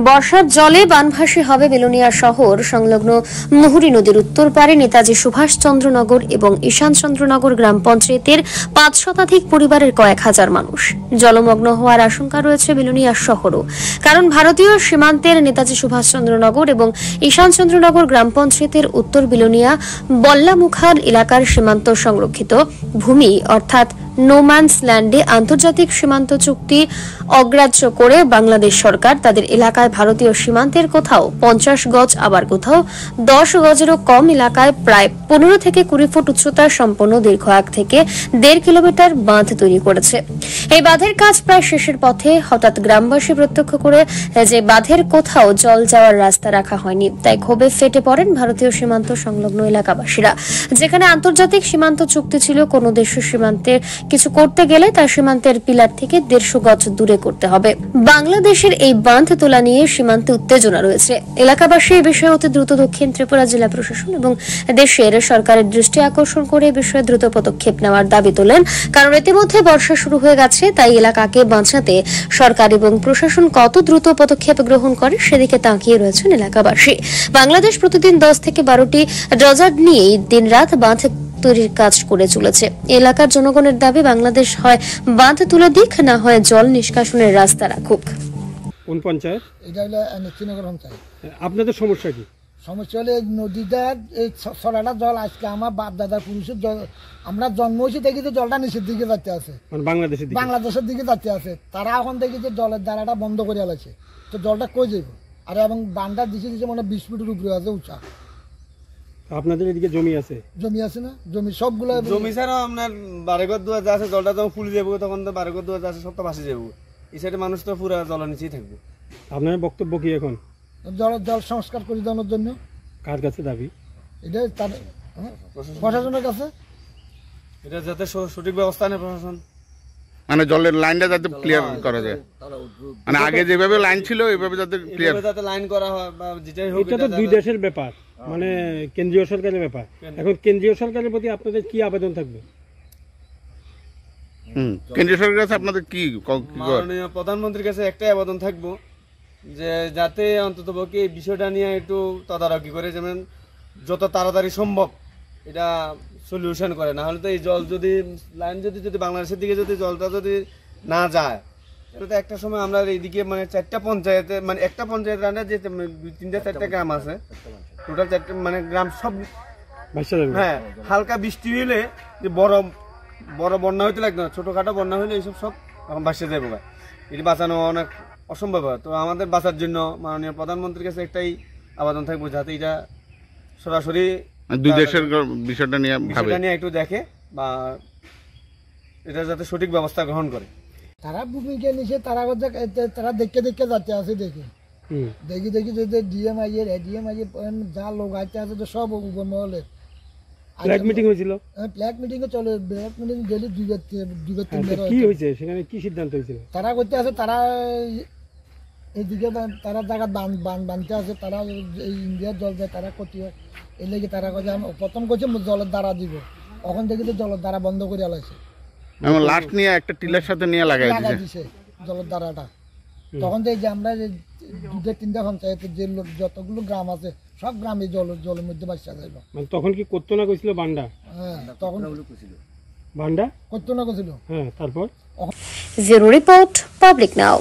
বর্ষার জলে বানভাসী হবে বিলোনিয়া শহর সংলগ্ন মুহুরী নদীর উত্তর পারে নেতাজি সুভাষচন্দ্রনগর এবং ঈশানচন্দ্রনগর গ্রাম পঞ্চায়েতের ৫ শতাধিক পরিবারের কয়েক হাজার মানুষ। জলমগ্ন হওয়ার আশঙ্কা রয়েছে বিলোনিয়া শহরও, কারণ ভারতীয় সীমান্তের নেতাজি সুভাষচন্দ্রনগর এবং ঈশানচন্দ্রনগর গ্রাম পঞ্চায়েতের উত্তর বিলোনিয়া বল্লামুখাল এলাকার সীমান্ত সংরক্ষিত ভূমি অর্থাৎ নোম্যান্স ল্যান্ডে আন্তর্জাতিক সীমান্ত চুক্তি অগ্রাহ্য করে বাংলাদেশ সরকার তাদের এলাকায় ভারতীয় সীমান্তের কোথাও ৫০ গজ আবার কোথাও ১০ গজেরও কম এলাকায় প্রায় ১৫ থেকে ২০ ফুট উচ্চতার সম্পন্ন দীর্ঘ ১ থেকে ১.৫ কিলোমিটার বাঁধ তৈরি করেছে। এই বাঁধের কাজ প্রায় শেষের পথে হঠাৎ গ্রামবাসী প্রত্যক্ষ করে যে বাঁধের কোথাও জল যাওয়ার রাস্তা রাখা হয়নি, তাই ক্ষোভে ফেটে পড়েন ভারতীয় সীমান্ত সংলগ্ন এলাকাবাসীরা। যেখানে আন্তর্জাতিক সীমান্ত চুক্তি ছিল, কোন দেশের সীমান্তের কিছু করতে গেলে তার সীমান্তের পিলার থেকে ১৫০ গজ দূরে করতে হবে। বাংলাদেশের এই বাঁধ তোলা নিয়ে সীমান্তে উত্তেজনা রয়েছে। এলাকাবাসী এই বিষয়ে অতি দ্রুত দক্ষিণ ত্রিপুরা জেলা প্রশাসন এবং দেশের সরকারের দৃষ্টি আকর্ষণ করে এই বিষয়ে দ্রুত পদক্ষেপ নেওয়ার দাবি তোলেন, কারণ ইতিমধ্যে বর্ষা শুরু হয়ে গেছে। তাই এলাকাকে বাঁচাতে সরকার এবং প্রশাসন কত দ্রুত পদক্ষেপ গ্রহণ করে সেদিকে তাকিয়ে রয়েছেন এলাকাবাসী। বাংলাদেশ প্রতিদিন ১০ থেকে ১২টি ড্রজার নিয়ে দিনরাত বাঁধ তৈরির কাজ করে চলেছে। এলাকার জনগণের দাবি, বাংলাদেশ হয় বাঁধ তুলে দিক, না হয় জল নিষ্কাশনের রাস্তা রাখুক। কোন পঞ্চায়েত? এটা হলো নেত্রীনগর পঞ্চায়েত। আপনাদের সমস্যা কি? সমস্যা হলে নদীটার এই ছড়াটা জল আজকে আমার বাপ দাদা পুরুষের জল, আমরা জন্ম হয়েছি দেখি যে জলটা নিচের দিকে যাচ্ছে আছে, বাংলাদেশের দিকে যাচ্ছে আছে। তারা এখন দেখি যে জলের দ্বারাটা বন্ধ করে আলাছে, তো জলটা কই যাবে। আর এবং বান্ডার দিছে মানে ২০ ফুটের উপরে আছে উঁচা। আপনাদের এদিকে জমি আছে? জমি আছে না, জমি সবগুলো জমি ছাড়াও আপনার বাড়িঘর দুয়ার যা আছে, জলটা যখন ফুলে যাবো তখন তো বাড়িঘর দুয়ার যা আছে সব তো ভাসে যাবো। এই সাইডে মানুষ তো পুরো জলের নিচেই থাকবো। আপনার বক্তব্য কি এখন? জল সংস্কার করে দেওয়ার জন্য। কার কাছে দাবি? এটা তার প্রশাসনের কাছে, এটা যাতে সঠিক ব্যবস্থা নেয় প্রশাসন। মানে জলের লাইনটা যাতে ক্লিয়ার করা যায়, মানে আগে যেভাবে লাইন ছিল এইভাবে যাতে ক্লিয়ার যাতে লাইন করা হয় বা যেটাই হোক। এটা তো দুই দেশের ব্যাপার, মানে কেন্দ্রীয় সরকারের ব্যাপার। এখন কেন্দ্রীয় সরকারের প্রতি আপনাদের কি আবেদন থাকবে? কেন্দ্রীয় সরকারের কাছে আপনাদের কি? মাননীয় প্রধানমন্ত্রীর কাছে একটাই আবেদন থাকবো যে যাতে অন্ততপক্ষে এই বিষয়টা নিয়ে একটু তদারকি করে, যেমন যত তাড়াতাড়ি সম্ভব এটা সলিউশন করে। না হলে তো এই জল যদি লাইন যদি বাংলাদেশের দিকে যদি জলটা যদি না যায়, তাহলে তো একটা সময় আমরা এইদিকে মানে ৪টা পঞ্চায়েতে, মানে একটা পঞ্চায়েত রান্না যে ৩-৪টা গ্রাম আছে, টোটাল 4টা মানে গ্রাম সব। হ্যাঁ, হালকা বৃষ্টি হইলে যে বড় বন্যা হইতে লাগতো না, ছোটখাটো বন্যা হইলে এইসব সব এখন ভাসে যাবো। এটি বাঁচানো অনেক অসম্ভব। তো আমাদের বাঁচার জন্য মাননীয় প্রধানমন্ত্রীর কাছে একটাই আবেদন থাকবো, যাতে এটা সরাসরি দুই দেশের বিষয়টা নিয়ে একটু দেখে বা এটা যাতে সঠিক ব্যবস্থা গ্রহণ করে। তারা ভূমিকে নিচে তারা দেখে যাচ্ছে আছে, দেখি যদি ডিএম আইয়ের যা লোক আছে আছে তো সব উপমহলে ফ্ল্যাগ মিটিং হয়েছিল। ফ্ল্যাগ মিটিং এ চলে, ফ্ল্যাগ মিটিং ডেলি দুইবার কি হয়েছে সেখানে, কি সিদ্ধান্ত হয়েছিল? তারা করতে আছে, তারা এইদিকে তারা জায়গা বানতে আছে, তারা এই ইন্ডিয়ার জল যায় তারা ক্ষতি হয়। এই লেগে তারা কাছে প্রথম করছে জলের দ্বারা দিব, ওখান থেকে তো জলের দ্বারা বন্ধ করে আলাইছে। লাস্ট নিয়ে একটা টিলার সাথে নিয়ে লাগাই দিছে জলের দ্বারাটা। তখন যে আমরা যে 2-3টা পঞ্চায়েতের যে যতগুলো গ্রাম আছে সব গ্রামে জলের মধ্যে বাচ্চা যাইব। মানে তখন কি করতো না কইছিল বান্ডা? হ্যাঁ, তখন বান্ডা করতো না কইছিল। হ্যাঁ, তারপর ব্যুরো রিপোর্ট, পাবলিক নাও।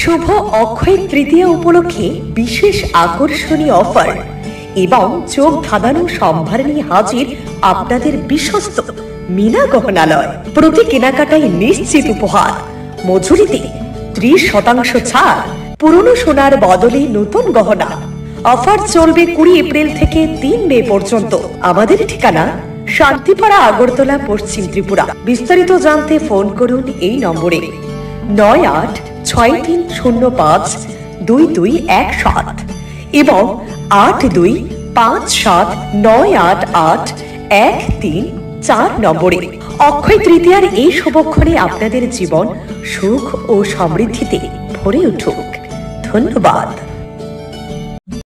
শুভ অক্ষয় তৃতীয়া উপলক্ষে বিশেষ আকর্ষণীয় অফার এবং চোখ ধাঁধানো সম্ভার নিয়ে হাজির আপনাদের বিশ্বস্ত মিনা গহনালয়। প্রতি কেনাকাটায় নিশ্চিত উপহার, মজুরিতে 30% ছাড়, পুরনো সোনার বদলে নতুন গহনা। অফার চলবে 20 এপ্রিল থেকে 3 মে পর্যন্ত। আমাদের ঠিকানা শান্তিপাড়া, আগরতলা, পশ্চিম ত্রিপুরা। বিস্তারিত জানতে ফোন করুন এই নম্বরে 9863052217 এবং 8257988134 নম্বরে। অক্ষয় তৃতীয়ার এই শুভক্ষণে আপনাদের জীবন সুখ ও সমৃদ্ধিতে ভরে উঠুক। ধন্যবাদ।